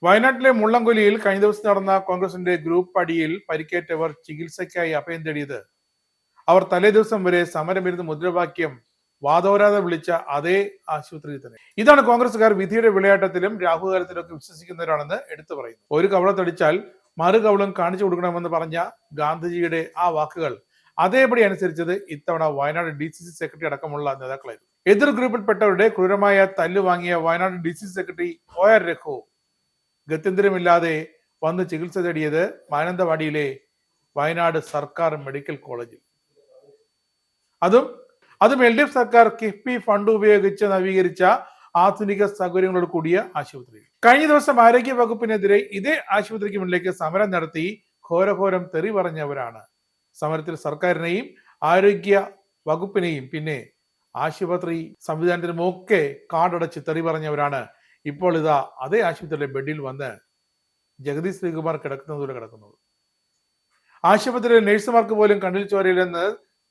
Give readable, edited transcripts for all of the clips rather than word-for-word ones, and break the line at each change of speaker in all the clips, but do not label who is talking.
വയനാട്ടിലെ മുള്ളംകൊല്ലിയിൽ കഴിഞ്ഞ ദിവസം നടന്ന കോൺഗ്രസിന്റെ ഗ്രൂപ്പ് അടിയിൽ പരിക്കേറ്റവർ ചികിത്സയ്ക്കായി അഭയം തേടിയത് അവർ തലേ ദിവസം വരെ സമരമിരുന്ന് മുദ്രാവാക്യം വാതോരാതെ വിളിച്ച അതേ ആശുപത്രിയിൽ തന്നെ. ഇതാണ് കോൺഗ്രസുകാർ വിധിയുടെ വിളയാട്ടത്തിലും രാഹുകാലത്തിലൊക്കെ വിശ്വസിക്കുന്നവരാണെന്ന് എടുത്തു പറയുന്നു. ഒരു കവളത്തടിച്ചാൽ മറു കവളം കാണിച്ചു കൊടുക്കണമെന്ന് പറഞ്ഞ ഗാന്ധിജിയുടെ ആ വാക്കുകൾ അതേപടി അനുസരിച്ചത് ഇത്തവണ വയനാട് DCC സെക്രട്ടറി അടക്കമുള്ള നേതാക്കളായിരുന്നു. എതിർ ഗ്രൂപ്പിൽപ്പെട്ടവരുടെ ക്രൂരമായ തല്ലു വാങ്ങിയ Wayanad DCC secretary OR Raghu ഗത്യന്തരമില്ലാതെ വന്ന് ചികിത്സ തേടിയത് മാനന്തവാടിയിലെ വയനാട് സർക്കാർ മെഡിക്കൽ കോളേജിൽ. അതും LDF സർക്കാർ കിഫ്ബി ഫണ്ട് ഉപയോഗിച്ച് നവീകരിച്ച ആധുനിക സൗകര്യങ്ങളോട് കൂടിയ ആശുപത്രി. കഴിഞ്ഞ ദിവസം ആരോഗ്യ വകുപ്പിനെതിരെ ഇതേ ആശുപത്രിക്ക് മുന്നിലേക്ക് സമരം നടത്തി ഘോരഘോരം തെറി പറഞ്ഞവരാണ്. സമരത്തിൽ സർക്കാരിനെയും ആരോഗ്യ വകുപ്പിനെയും പിന്നെ ആശുപത്രി സംവിധാനത്തിനുമൊക്കെ കാടടച്ച് തെറി പറഞ്ഞവരാണ് ഇപ്പോൾ ഇതാ അതേ ആശുപത്രിയിലെ ബെഡിൽ വന്ന് ജഗദീഷ് ശ്രീകുമാർ കിടക്കുന്നതുപോലെ കിടക്കുന്നത്. ആശുപത്രിയിലെ നഴ്സുമാർക്ക് പോലും കണ്ണിൽ ചോരയില്ലെന്ന്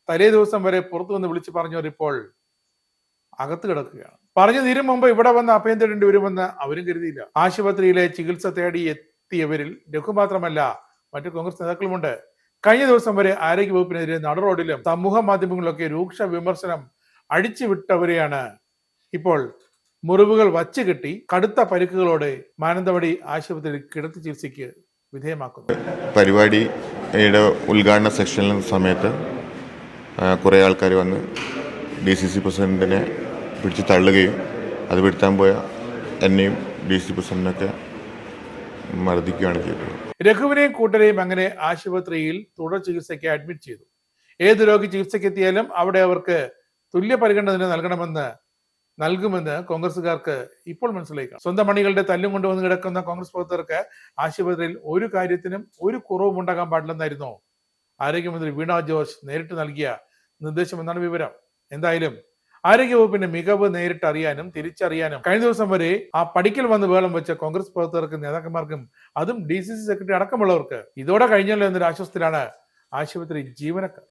തലേ ദിവസം വരെ പുറത്തു വന്ന് വിളിച്ചു പറഞ്ഞവർ ഇപ്പോൾ അകത്ത് കിടക്കുകയാണ്. പറഞ്ഞു തീരും മുമ്പ് ഇവിടെ വന്ന് അഭയം തേടേണ്ടി വരുമെന്ന് അവരും കരുതിയില്ല. ആശുപത്രിയിലെ ചികിത്സ തേടി എത്തിയവരിൽ രഘു മാത്രമല്ല മറ്റു കോൺഗ്രസ് നേതാക്കളുമുണ്ട്. കഴിഞ്ഞ ദിവസം വരെ ആരോഗ്യ വകുപ്പിനെതിരെ നട റോഡിലും സമൂഹ മാധ്യമങ്ങളിലൊക്കെ രൂക്ഷ വിമർശനം അടിച്ചുവിട്ടവരെയാണ് ഇപ്പോൾ മുറിവുകൾ വച്ച് കെട്ടി കടുത്ത പരിക്കുകളോടെ മാനന്തവാടി ആശുപത്രിയിൽ കിടത്തി ചികിത്സയ്ക്ക് വിധേയമാക്കുന്നു.
പരിപാടിയുടെ ഉദ്ഘാടന സെക്ഷനിൽ സമയത്ത് കുറേ ആൾക്കാർ വന്ന് DCC പ്രസിഡന്റിനെ പിടിച്ച് തള്ളുകയും അത് പിടുത്താൻ പോയ എന്നെയും DCC പ്രസിഡന്റിനൊക്കെ മർദ്ദിക്കുകയാണ് ചെയ്തത്.
രഘുവിനെയും കൂട്ടരെയും അങ്ങനെ ആശുപത്രിയിൽ തുടർ ചികിത്സയ്ക്ക് അഡ്മിറ്റ് ചെയ്തു. ഏത് രോഗി ചികിത്സയ്ക്ക് എത്തിയാലും അവിടെ അവർക്ക് തുല്യ പരിഗണന നൽകുമെന്ന് കോൺഗ്രസുകാർക്ക് ഇപ്പോൾ മനസ്സിലാക്കാം. സ്വന്തം മണികളുടെ തല്ലും കൊണ്ടുവന്ന് കിടക്കുന്ന കോൺഗ്രസ് പ്രവർത്തകർക്ക് ആശുപത്രിയിൽ ഒരു കാര്യത്തിനും ഒരു കുറവും ഉണ്ടാകാൻ പാടില്ലെന്നായിരുന്നു ആരോഗ്യമന്ത്രി വീണ ജോർജ് നേരിട്ട് നൽകിയ നിർദ്ദേശം എന്നാണ് വിവരം. എന്തായാലും ആരോഗ്യവകുപ്പിന്റെ മികവ് നേരിട്ട് അറിയാനും തിരിച്ചറിയാനും കഴിഞ്ഞ ദിവസം വരെ ആ പടിക്കൽ വന്ന് വേളം വെച്ച കോൺഗ്രസ് പ്രവർത്തകർക്കും നേതാക്കന്മാർക്കും അതും DCC സെക്രട്ടറി അടക്കമുള്ളവർക്ക് ഇതോടെ കഴിഞ്ഞല്ലോ എന്നൊരു ആശ്വാസത്തിലാണ് ആശുപത്രി ജീവനക്കാർ.